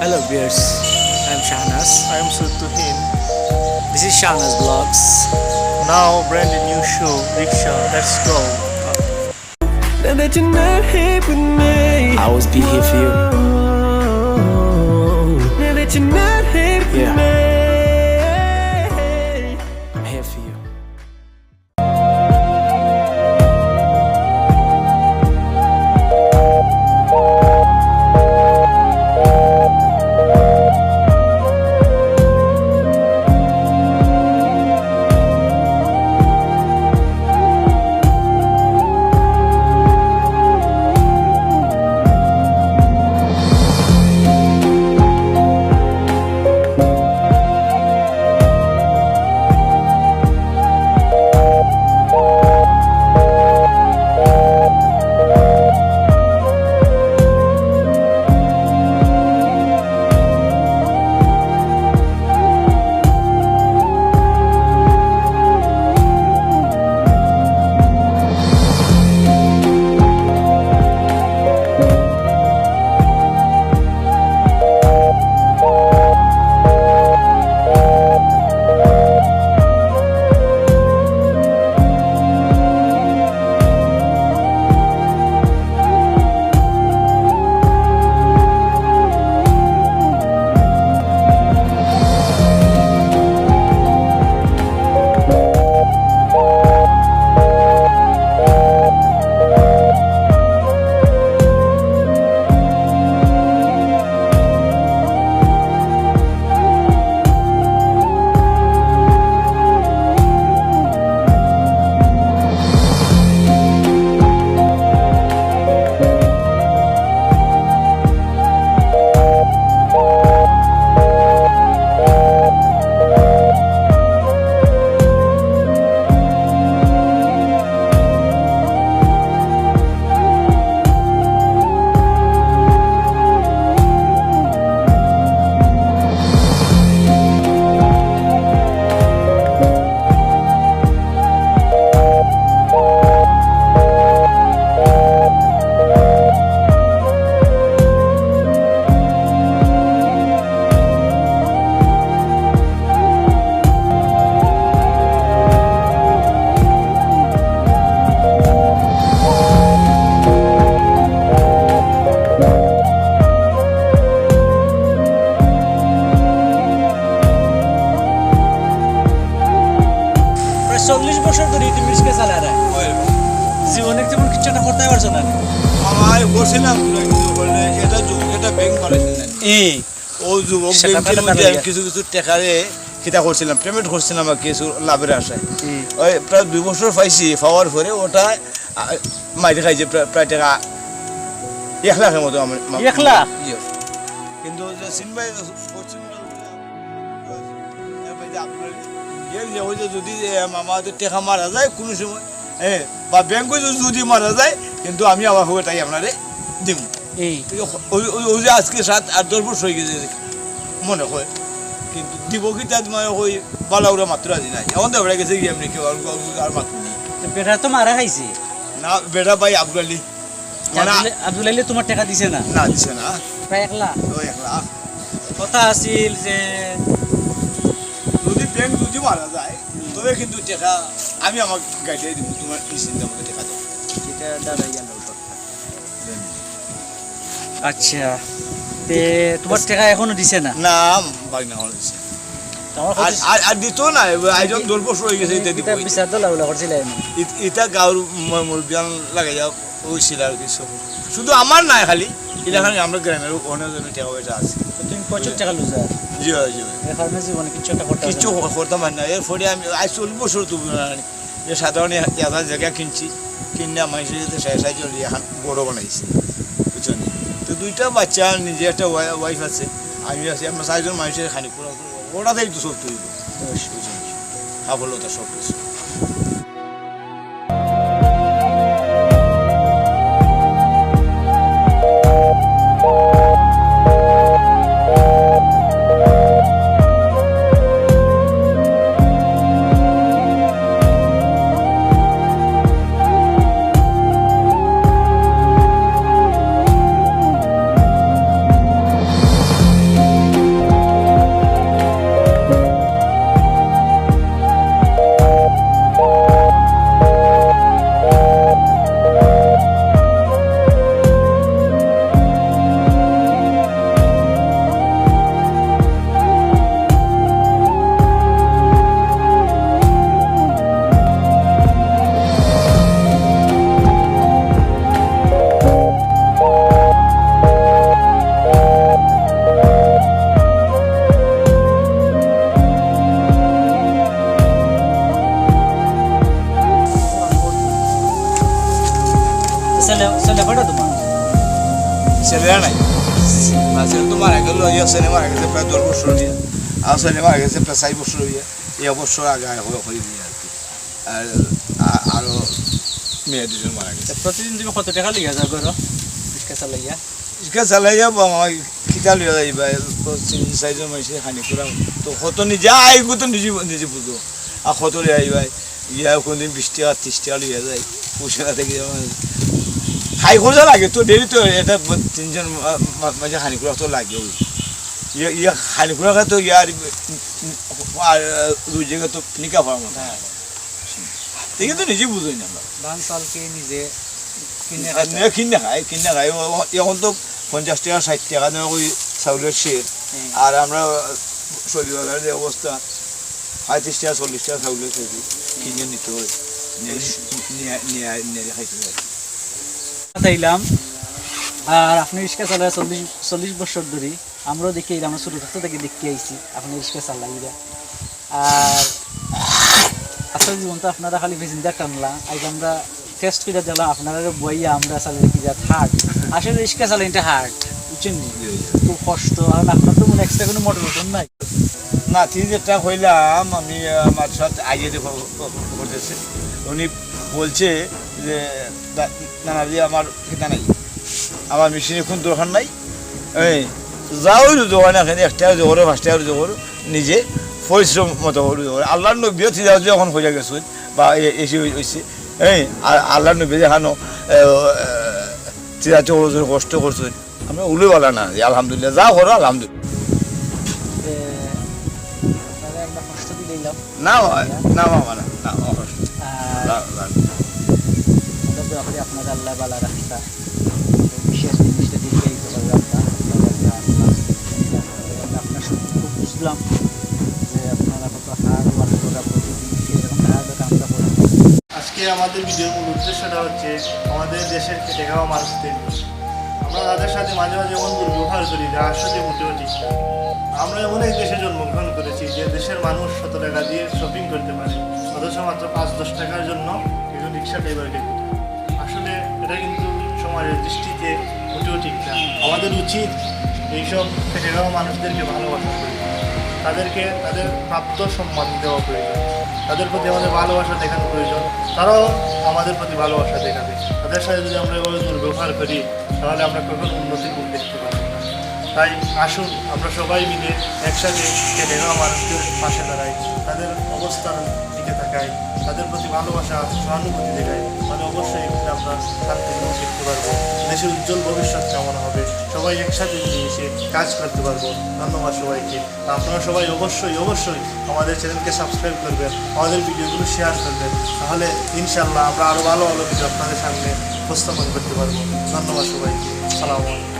Hello viewers, I'm Shahnas. I am Sutuhin. This is Shahnas Vlogs. Now brand new show, Rickshaw. Let's go. Now that you're not here with me, I always be here for you. now that you're not here with Yeah. me. I'm here for you. প্রায় 40 বছর ধরে তুমি রিক্সা চালা রে জীবনে তেমন কিছু একটা করতে পারছো না আমায় বসেছিলাম কিন্তু বললে এটা ব্যাংক করেছিলেন এই ও যুবক সেটা ব্যাংকের টাকা মধ্যে লাগে। কিছু কিছু টাকারে খিতা করছিলাম পেমেন্ট করছিলাম আর কিছু লাভের আশায় ওই প্রায় 2 বছর পাইছি পাওয়ার পরে ওটা মাইরে খাইছে প্রায় টাকা 1 লাখের মতো আমার 1 লাখ? Yes. কিন্তু যে সিনবাই ওই যে যদি আমাদের টাকা মারা যায় কোনো সময় বা ব্যাংকে যদি মারা যায় কিন্তু আমি আমার হবে তাই আপনারে দিব এই ওই যে আজকে 7-8-10 বছর হয়ে গেছে মনে হয় কিন্তু দিব কি তার মানে ওই বালাউরা মাত্র আজি নাই এখন তো বেড়ে গেছে কি এমনি কেউ আর মাত্র নেই বেটা তো মারা খাইছে না বেটা ভাই আব্দুল আলী আব্দুল আলী তোমার টাকা দিছে না না দিছে না প্রায় 1 লাখ ওই 1 লাখ কথা আছিল যে যদি ব্যাংক যদি মারা যায় তবে কিন্তু টাকা আমি আমার গাইডে দিব তোমার নিশ্চিন্তে আমাকে টাকা দেবো এটা দাদা ইয়ান আচ্ছা তে তোমার টাকা এখনো দিছে না না ভাই না হয়েছে তোমার আর দিত না আইজন 10 বছর হয়ে গেছে এটা দিব এটা বিচার তো লাউলা করছিল এটা গাঁর মুরব্বিয়ান লাগাই যাও হয়েছিল আর কিছু শুধু আমার নাই খালি এটা খালি আমরা গ্রামের অনেকজনের টাকা পয়সা আছে তুমি প্রচুর টাকা লুজা জি হয় জি হয় এই কারণে জীবনে কিছু একটা করতে কিছু করতাম না এরপরে আমি আজ 40 বছর তো যে সাধারণ একটা জায়গা কিনছি কিনে মানুষের সাথে সাই চলি এখন বড় বানাইছি বুঝছেন তো 2টা বাচ্চা নিজে একটা ওয়াইফ আছে আমি আছি আমরা 4জন মানুষের খানি পুরো ওটাতেই তো সব তৈরি বুঝছেন সফলতা সব কিছু ছেলেরা নাই ছেলে তো মারা গেল ছেলে মারা গেছে প্রায় 10 বছর হইয়া আর ছেলে মারা গেছে প্রায় 4 বছর হইয়া এই অবসর আগে হয়ে দিয়ে আর কি আর আরও মেয়ে দুজন মারা গেছে। প্রতিদিন তুমি কত টাকা লিয়া যাও করো রিক্সা চালাইয়া? রিক্সা চালাইয়া খিতা লিয়া যাইবা 3-4জন মাইছে হানি করা তো কত নিজে আইগো তো নিজে বুঝো আর কত লিয়া যাইবা ইয়া কোনদিন 20 টাকা 30 টাকা লিয়া যায় পয়সা থেকে হাই খরচা লাগে তো ডেলি তো এটা 3জন মাঝে হানি করা তো লাগে ইয়া হানি করা তো ইয়ার আর 2 জায়গা তো নিকা পাবো না ঠিক তো নিজে বুঝোই না আমরা ধান চালকে নিজে কিনে খাই এখন তো 50 টাকা 60 টাকা নেওয়া ওই চাউলের শের আর আমরা শরীরের যে অবস্থা 35 টাকা 40 টাকা চাউলের কেজি কিনে নিতে হয় নিয়ে খাইতে হয়। চাইলাম আর আপনি রিক্সা চালায় 40 বছর ধরে আমরাও দেখি আমরা ছোটো থাকতে থেকে দেখতে আইছি আপনি রিক্সা চালাইরা আর আসল জীবন তো আপনারা খালি ভেজিন্দা টানলা আজ আমরা টেস্ট করে দিলাম আপনারা বইয়া আমরা চালাই কি যা হার্ড আসলে রিক্সা চালাই এটা হার্ড বুঝছেন খুব কষ্ট আর আপনার তো মনে এক্সট্রা কোনো মোটর নাই না তিনি যেটা হইলাম আমি আমার সাথে আইয়ে করতেছে উনি বলছে যে নানা দিয়ে আমার খেতা নাই আমার মেশিনে কোন দোকান নাই এই যাও দোকানে এখানে 1 টাকা জোগাড়ো 5 টাকা জোগাড়ো নিজে পরিশ্রম মতো আল্লাহর নবীও যাও যখন হয়ে গেছে বা এসে হয়েছে এই আর আল্লাহর নবী দেখানো চিরা চোর কষ্ট করছে আমরা উলুবালা না আলহামদুলিল্লাহ যা করো আলহামদুলিল্লাহ কষ্ট দিলাম না না মামা না না আপনার আল্লাহ বালা রাখতা বিশেষ জিনিসটা দেখে আপনার খুব বুঝলাম যে আপনারা কত হার্ড ওয়ার্ক করা প্রতিদিন সেরকম হার্ড কামটা করেন। আজকে আমাদের ভিডিওর মূল উদ্দেশ্যটা হচ্ছে আমাদের দেশের খেটে খাওয়া মানুষদের নিয়ে। আমরা তাদের সাথে মাঝে মাঝে এমন দুর্ব্যবহার করি যা আসলে মোটেও ঠিক না। আমরা এমন এক দেশে জন্মগ্রহণ করেছি যে দেশের মানুষ 100 টাকা দিয়ে শপিং করতে পারে অথচ মাত্র 5-10 টাকার জন্য একজন রিক্সা ড্রাইভারকে দিতে হয়। আসলে এটা কিন্তু সমাজের দৃষ্টিতে মোটেও ঠিক না। আমাদের উচিত এইসব খেটে খাওয়া মানুষদেরকে ভালোবাসা করি, তাদেরকে তাদের প্রাপ্ত সম্মান দেওয়া প্রয়োজন, তাদের প্রতি আমাদের ভালোবাসা দেখানো প্রয়োজন, তারাও আমাদের প্রতি ভালোবাসা দেখাবে। তাদের সাথে যদি আমরা এভাবে দুর্ব্যবহার করি তাহলে আমরা কখনো উন্নতির মুখ দেখতে পারবো না। তাই আসুন আমরা সবাই মিলে একসাথে খেটে খাওয়া মানুষদের পাশে দাঁড়াই, তাদের অবস্থান দিকে তাকাই, তাদের প্রতি ভালোবাসা সহানুভূতি দেখাই, মানে অবশ্যই এখানে আমরা শান্তির মুখ দেখতে পারবো, দেশের উজ্জ্বল ভবিষ্যৎ কেমন হবে, সবাই একসাথে মিলেমিশে কাজ করতে পারবো। ধন্যবাদ সবাইকে। আপনারা সবাই অবশ্যই আমাদের চ্যানেলকে সাবস্ক্রাইব করবেন, আমাদের ভিডিওগুলো শেয়ার করবেন, তাহলে ইনশাল্লাহ আমরা আরও ভালো ভালো ভিডিও আপনাদের সামনে উপস্থাপন করতে পারবো। ধন্যবাদ সবাইকে। সালাম আলাইকুম।